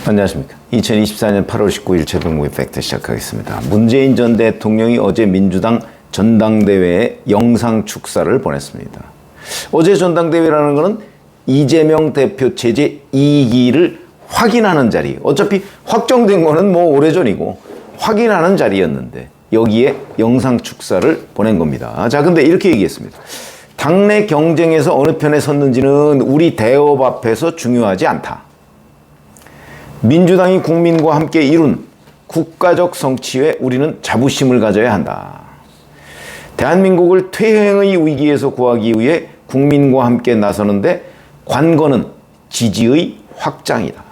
안녕하십니까. 2024년 8월 19일 최병국의 팩트 시작하겠습니다. 문재인 전 대통령이 어제 민주당 전당대회에 영상 축사를 보냈습니다. 어제 전당대회라는 것은 이재명 대표 체제 2기를 확인하는 자리, 어차피 확정된 거는 뭐 오래전이고 확인하는 자리였는데 여기에 영상 축사를 보낸 겁니다. 자, 근데 이렇게 얘기했습니다. 당내 경쟁에서 어느 편에 섰는지는 우리 대업 앞에서 중요하지 않다. 민주당이 국민과 함께 이룬 국가적 성취에 우리는 자부심을 가져야 한다. 대한민국을 퇴행의 위기에서 구하기 위해 국민과 함께 나서는데 관건은 지지의 확장이다.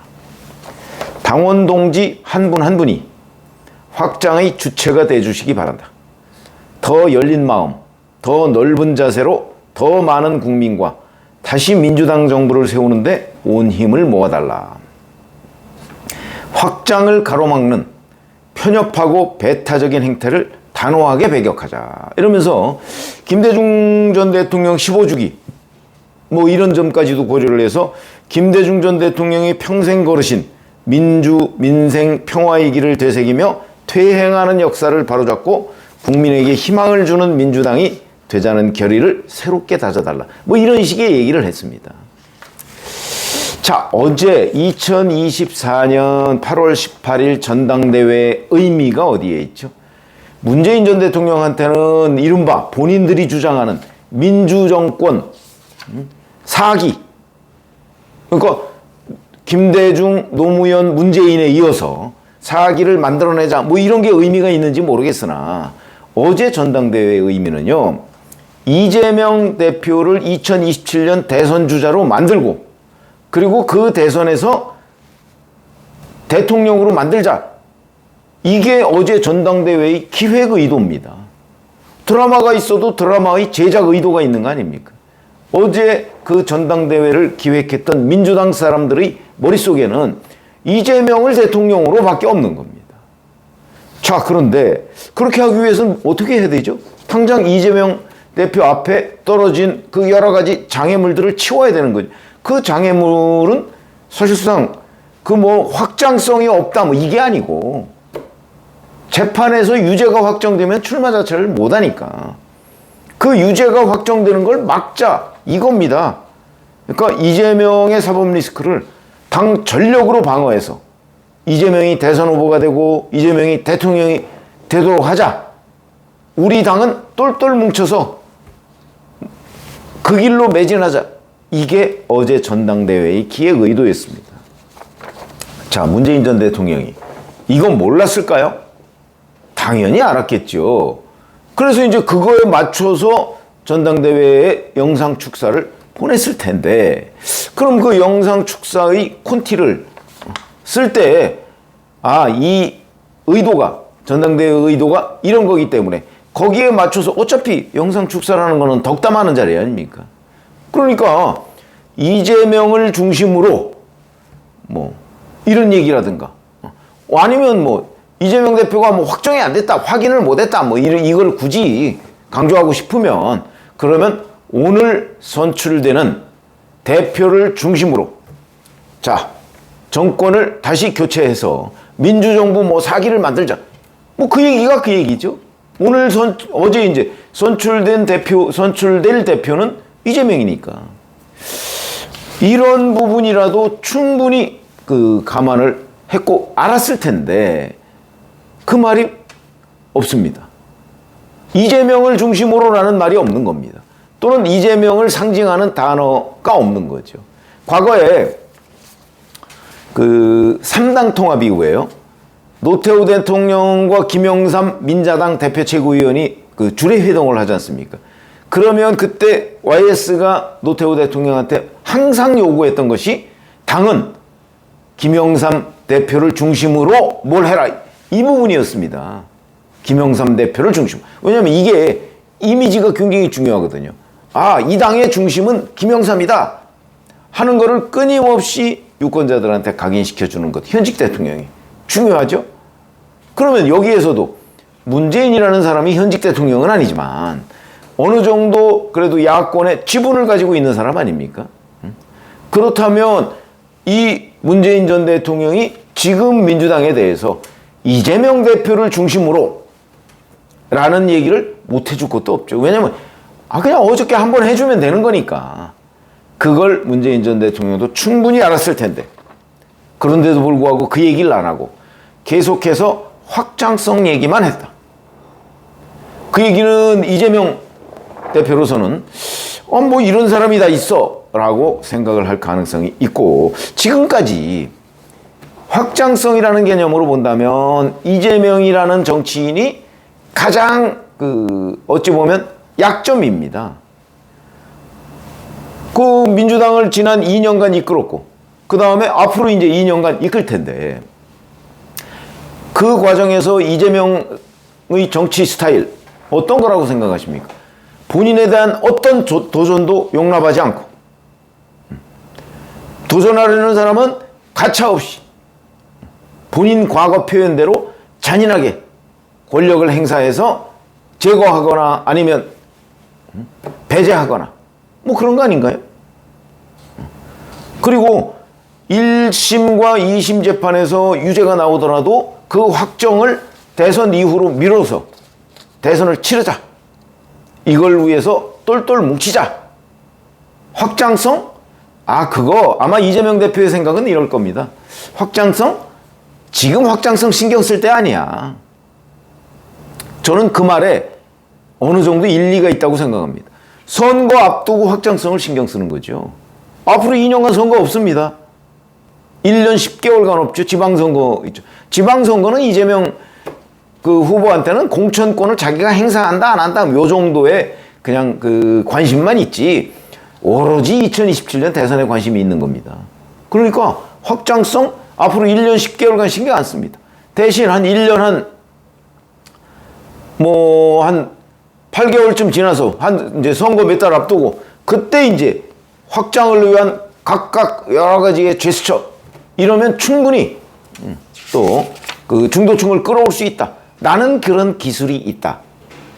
당원 동지 한 분 한 분이 확장의 주체가 돼주시기 바란다. 더 열린 마음, 더 넓은 자세로 더 많은 국민과 다시 민주당 정부를 세우는데 온 힘을 모아달라. 확장을 가로막는 편협하고 배타적인 행태를 단호하게 배격하자. 이러면서 김대중 전 대통령 15주기 뭐 이런 점까지도 고려를 해서 김대중 전 대통령이 평생 걸으신 민주, 민생, 평화의 길을 되새기며 퇴행하는 역사를 바로잡고 국민에게 희망을 주는 민주당이 되자는 결의를 새롭게 다져달라. 뭐 이런 식의 얘기를 했습니다. 자, 어제 2024년 8월 18일 전당대회의 의미가 어디에 있죠? 문재인 전 대통령한테는 이른바 본인들이 주장하는 민주정권 4기, 그러니까 김대중, 노무현, 문재인에 이어서 4기를 만들어내자 뭐 이런 게 의미가 있는지 모르겠으나 어제 전당대회의 의미는요, 이재명 대표를 2027년 대선 주자로 만들고 그리고 그 대선에서 대통령으로 만들자. 이게 어제 전당대회의 기획 의도입니다. 드라마가 있어도 드라마의 제작 의도가 있는 거 아닙니까? 어제 그 전당대회를 기획했던 민주당 사람들의 머릿속에는 이재명을 대통령으로 밖에 없는 겁니다. 자, 그런데 그렇게 하기 위해서는 어떻게 해야 되죠? 당장 이재명 대표 앞에 떨어진 그 여러 가지 장애물들을 치워야 되는 거죠. 그 장애물은 사실상 그 뭐 확장성이 없다 뭐 이게 아니고 재판에서 유죄가 확정되면 출마 자체를 못하니까 그 유죄가 확정되는 걸 막자 이겁니다. 그러니까 이재명의 사법 리스크를 당 전력으로 방어해서 이재명이 대선 후보가 되고 이재명이 대통령이 되도록 하자. 우리 당은 똘똘 뭉쳐서 그 길로 매진하자. 이게 어제 전당대회의 기획 의도였습니다. 자, 문재인 전 대통령이 이건 몰랐을까요? 당연히 알았겠죠. 그래서 이제 그거에 맞춰서 전당대회에 영상 축사를 보냈을 텐데, 그럼 그 영상 축사의 콘티를 쓸 때, 이 의도가, 전당대회 의도가 이런 거기 때문에 거기에 맞춰서 어차피 영상 축사라는 거는 덕담하는 자리 아닙니까? 그러니까 이재명을 중심으로 뭐 이런 얘기라든가 아니면 뭐 이재명 대표가 뭐 확정이 안 됐다, 확인을 못 했다, 뭐 이걸 굳이 강조하고 싶으면 그러면 오늘 선출되는 대표를 중심으로 자, 정권을 다시 교체해서 민주정부 뭐 4기를 만들자. 뭐 그 얘기가 그 얘기죠. 오늘 어제 이제 선출될 대표는 이재명이니까. 이런 부분이라도 충분히 감안을 했고 알았을 텐데 그 말이 없습니다. 이재명을 중심으로라는 말이 없는 겁니다. 또는 이재명을 상징하는 단어가 없는 거죠. 과거에 3당 통합 이후에요. 노태우 대통령과 김영삼 민자당 대표 최고위원이 주례 회동을 하지 않습니까? 그러면 그때 YS가 노태우 대통령한테 항상 요구했던 것이 당은 김영삼 대표를 중심으로 뭘 해라. 이 부분이었습니다. 김영삼 대표를 중심으로. 왜냐하면 이게 이미지가 굉장히 중요하거든요. 이 당의 중심은 김영삼이다 하는 거를 끊임없이 유권자들한테 각인시켜주는 것. 현직 대통령이. 중요하죠? 그러면 여기에서도 문재인이라는 사람이 현직 대통령은 아니지만 어느 정도 그래도 야권의 지분을 가지고 있는 사람 아닙니까? 그렇다면 이 문재인 전 대통령이 지금 민주당에 대해서 이재명 대표를 중심으로 라는 얘기를 못 해줄 것도 없죠. 왜냐면 그냥 어저께 한번 해주면 되는 거니까. 그걸 문재인 전 대통령도 충분히 알았을 텐데, 그런데도 불구하고 그 얘기를 안 하고 계속해서 확장성 얘기만 했다. 그 얘기는 이재명 대표로서는 뭐 이런 사람이 다 있어 라고 생각을 할 가능성이 있고, 지금까지 확장성이라는 개념으로 본다면 이재명이라는 정치인이 가장 어찌 보면 약점입니다. 그 민주당을 지난 2년간 이끌었고, 그 다음에 앞으로 이제 2년간 이끌 텐데, 그 과정에서 이재명의 정치 스타일 어떤 거라고 생각하십니까? 본인에 대한 어떤 도전도 용납하지 않고, 도전하려는 사람은 가차없이 본인 과거 표현대로 잔인하게 권력을 행사해서 제거하거나 아니면 배제하거나 뭐 그런 거 아닌가요? 그리고 1심과 2심 재판에서 유죄가 나오더라도 그 확정을 대선 이후로 미뤄서 대선을 치르자. 이걸 위해서 똘똘 뭉치자. 확장성? 그거 아마 이재명 대표의 생각은 이럴 겁니다. 확장성? 지금 확장성 신경 쓸 때 아니야. 저는 그 말에 어느 정도 일리가 있다고 생각합니다. 선거 앞두고 확장성을 신경 쓰는 거죠. 앞으로 2년간 선거 없습니다. 1년 10개월간 없죠. 지방선거 있죠. 지방선거는 이재명 후보한테는 공천권을 자기가 행사한다 안 한다 요 정도의 그냥 관심만 있지, 오로지 2027년 대선에 관심이 있는 겁니다. 그러니까 확장성 앞으로 1년 10개월간 신경 안 씁니다. 대신 한 1년 한 8개월쯤 지나서 이제 선거 몇 달 앞두고 그때 이제 확장을 위한 각각 여러 가지의 제스처 이러면 충분히 또 그 중도층을 끌어올 수 있다. 나는 그런 기술이 있다.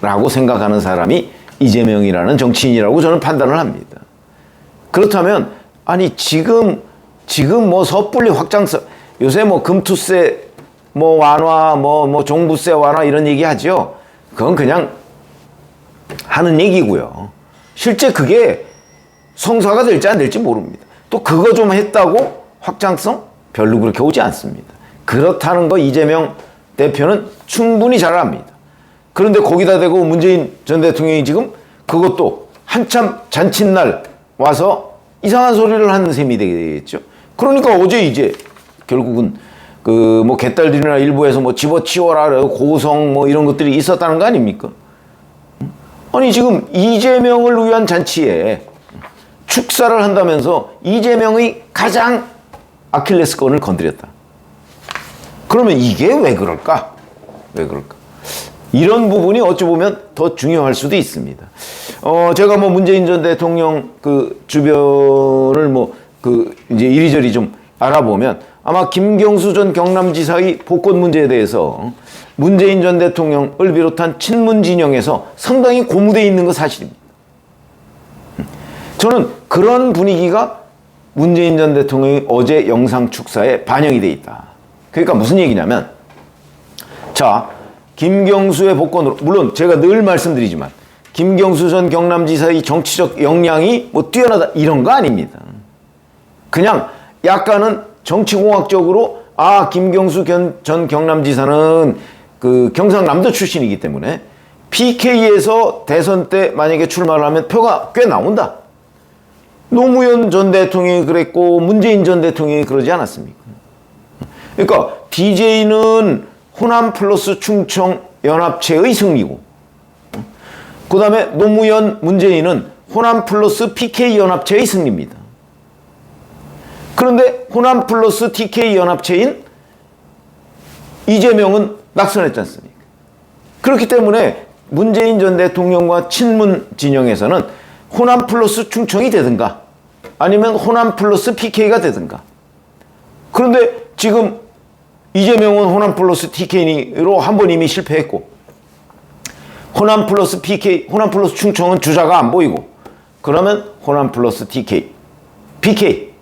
라고 생각하는 사람이 이재명이라는 정치인이라고 저는 판단을 합니다. 그렇다면 지금 뭐 섣불리 확장성, 요새 뭐 금투세 뭐 완화 뭐 종부세 완화 이런 얘기 하죠. 그건 그냥 하는 얘기고요. 실제 그게 성사가 될지 안 될지 모릅니다. 또 그거 좀 했다고 확장성 별로 그렇게 오지 않습니다. 그렇다는 거 이재명 대표는 충분히 잘 압니다. 그런데 거기다 대고 문재인 전 대통령이 지금 그것도 한참 잔칫날 와서 이상한 소리를 하는 셈이 되겠죠. 그러니까 어제 이제 결국은 뭐 개딸들이나 일부에서 뭐 집어치워라 고성 뭐 이런 것들이 있었다는 거 아닙니까? 지금 이재명을 위한 잔치에 축사를 한다면서 이재명의 가장 아킬레스건을 건드렸다. 그러면 이게 왜 그럴까? 이런 부분이 어찌 보면 더 중요할 수도 있습니다. 제가 뭐 문재인 전 대통령 주변을 이제 이리저리 좀 알아보면 아마 김경수 전 경남지사의 복권 문제에 대해서 문재인 전 대통령을 비롯한 친문 진영에서 상당히 고무되어 있는 거 사실입니다. 저는 그런 분위기가 문재인 전 대통령의 어제 영상 축사에 반영이 돼 있다. 그러니까 무슨 얘기냐면, 자, 김경수의 복권으로, 물론 제가 늘 말씀드리지만 김경수 전 경남지사의 정치적 역량이 뭐 뛰어나다 이런 거 아닙니다. 그냥 약간은 정치공학적으로 김경수 전 경남지사는 경상남도 출신이기 때문에 PK에서 대선 때 만약에 출마를 하면 표가 꽤 나온다. 노무현 전 대통령이 그랬고 문재인 전 대통령이 그러지 않았습니까? 그러니까 DJ는 호남 플러스 충청 연합체의 승리고, 그 다음에 노무현 문재인은 호남 플러스 PK 연합체의 승리입니다. 그런데 호남 플러스 TK 연합체인 이재명은 낙선했지 않습니까? 그렇기 때문에 문재인 전 대통령과 친문 진영에서는 호남 플러스 충청이 되든가 아니면 호남 플러스 PK가 되든가. 그런데 지금 이재명은 호남 플러스 TK로 한 번 이미 실패했고, 호남 플러스 PK, 호남 플러스 충청은 주자가 안 보이고, 그러면 호남 플러스 TK, PK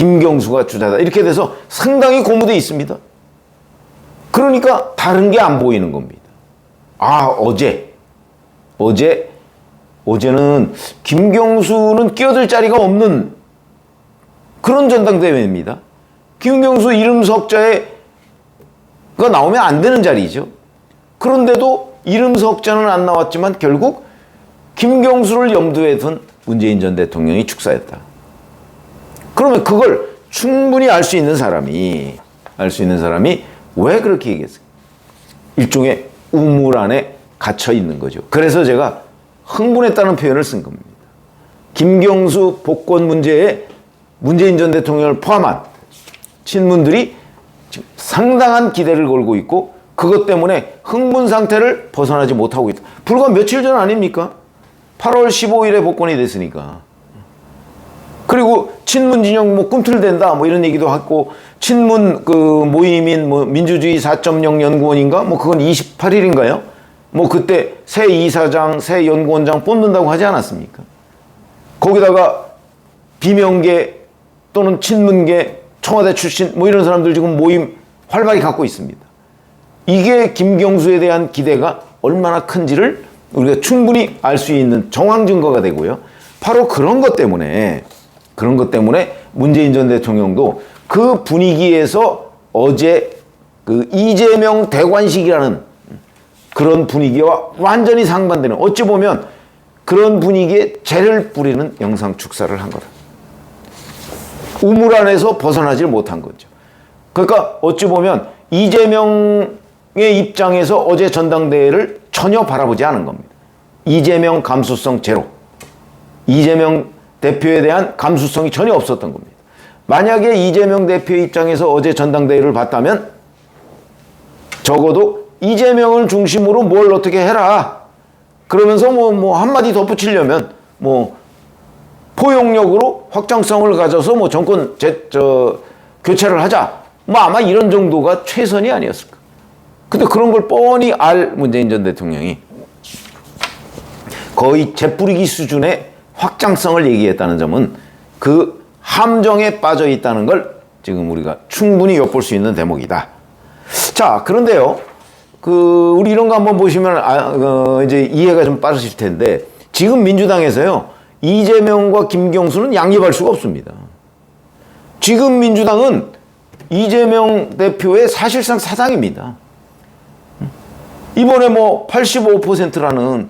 김경수가 주자다. 이렇게 돼서 상당히 고무돼 있습니다. 그러니까 다른 게 안 보이는 겁니다. 아, 어제는 김경수는 끼어들 자리가 없는 그런 전당대회입니다. 김경수 이름 석자가 나오면 안 되는 자리죠. 그런데도 이름 석자는 안 나왔지만 결국 김경수를 염두에 둔 문재인 전 대통령이 축사했다. 그러면 그걸 충분히 알 수 있는 사람이 왜 그렇게 얘기했어요? 일종의 우물 안에 갇혀 있는 거죠. 그래서 제가 흥분했다는 표현을 쓴 겁니다. 김경수 복권 문제에 문재인 전 대통령을 포함한 친문들이 지금 상당한 기대를 걸고 있고 그것 때문에 흥분 상태를 벗어나지 못하고 있다. 불과 며칠 전 아닙니까? 8월 15일에 복권이 됐으니까. 그리고 친문 진영 뭐 꿈틀댄다 뭐 이런 얘기도 하고 친문 그 모임인 뭐 민주주의 4.0 연구원인가 뭐 그건 28일인가요? 뭐 그때 새 이사장, 새 연구원장 뽑는다고 하지 않았습니까? 거기다가 비명계 또는 친문계, 청와대 출신 뭐 이런 사람들 지금 모임 활발히 갖고 있습니다. 이게 김경수에 대한 기대가 얼마나 큰지를 우리가 충분히 알 수 있는 정황 증거가 되고요. 바로 그런 것 때문에 문재인 전 대통령도 그 분위기에서 어제 그 이재명 대관식이라는 그런 분위기와 완전히 상반되는, 어찌 보면 그런 분위기에 재를 뿌리는 영상 축사를 한 거다. 우물 안에서 벗어나질 못한 거죠. 그러니까 어찌 보면 이재명의 입장에서 어제 전당대회를 전혀 바라보지 않은 겁니다. 이재명 감수성 제로. 이재명 대표에 대한 감수성이 전혀 없었던 겁니다. 만약에 이재명 대표의 입장에서 어제 전당대회를 봤다면 적어도 이재명을 중심으로 뭘 어떻게 해라. 그러면서 뭐 한마디 덧붙이려면 뭐 포용력으로 확장성을 가져서 뭐 정권 교체를 하자. 뭐 아마 이런 정도가 최선이 아니었을까. 근데 그런 걸 뻔히 알 문재인 전 대통령이 거의 재뿌리기 수준의 확장성을 얘기했다는 점은 그 함정에 빠져 있다는 걸 지금 우리가 충분히 엿볼 수 있는 대목이다. 자, 그런데요. 우리 이런 거 한번 보시면 이제 이해가 좀 빠르실 텐데 지금 민주당에서요. 이재명과 김경수는 양립할 수가 없습니다. 지금 민주당은 이재명 대표의 사실상 사당입니다. 이번에 뭐 85%라는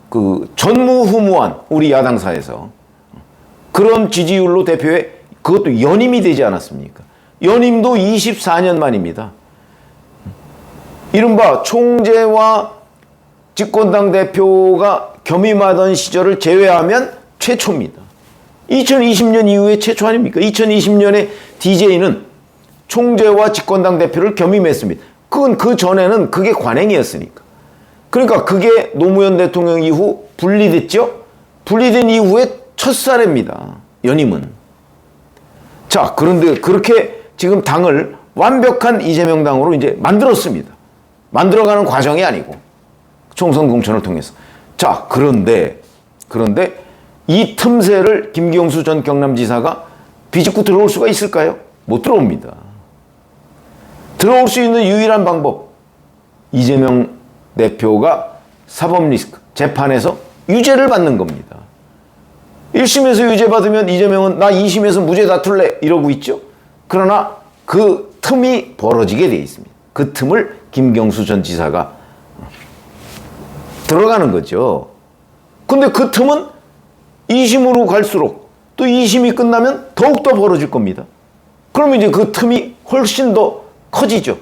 그 전무후무한 우리 야당사에서 그런 지지율로 대표에 그것도 연임이 되지 않았습니까? 연임도 24년 만입니다. 이른바 총재와 집권당 대표가 겸임하던 시절을 제외하면 최초입니다. 2020년 이후에 최초 아닙니까? 2020년에 DJ는 총재와 집권당 대표를 겸임했습니다. 그건 그 전에는 그게 관행이었으니까. 그러니까 그게 노무현 대통령 이후 분리됐죠? 분리된 이후에 첫 사례입니다. 연임은. 자, 그런데 그렇게 지금 당을 완벽한 이재명 당으로 이제 만들었습니다. 만들어가는 과정이 아니고 총선 공천을 통해서. 자, 그런데 이 틈새를 김경수 전 경남지사가 비집고 들어올 수가 있을까요? 못 들어옵니다. 들어올 수 있는 유일한 방법, 이재명 대표가 사법 리스크 재판에서 유죄를 받는 겁니다. 1심에서 유죄 받으면 이재명은 나 2심에서 무죄 다툴래 이러고 있죠. 그러나 그 틈이 벌어지게 돼 있습니다. 그 틈을 김경수 전 지사가 들어가는 거죠. 근데 그 틈은 2심으로 갈수록 또 2심이 끝나면 더욱더 벌어질 겁니다. 그러면 이제 그 틈이 훨씬 더 커지죠.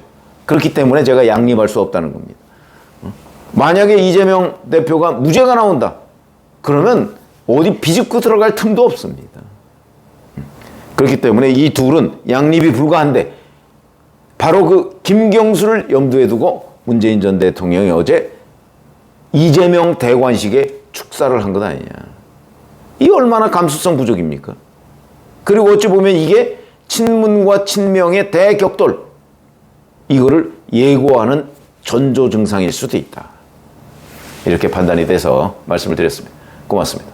그렇기 때문에 제가 양립할 수 없다는 겁니다. 만약에 이재명 대표가 무죄가 나온다. 그러면 어디 비집고 들어갈 틈도 없습니다. 그렇기 때문에 이 둘은 양립이 불가한데 바로 그 김경수를 염두에 두고 문재인 전 대통령이 어제 이재명 대관식에 축사를 한 것 아니냐. 이 얼마나 감수성 부족입니까? 그리고 어찌 보면 이게 친문과 친명의 대격돌, 이거를 예고하는 전조 증상일 수도 있다. 이렇게 판단이 돼서 말씀을 드렸습니다. 고맙습니다.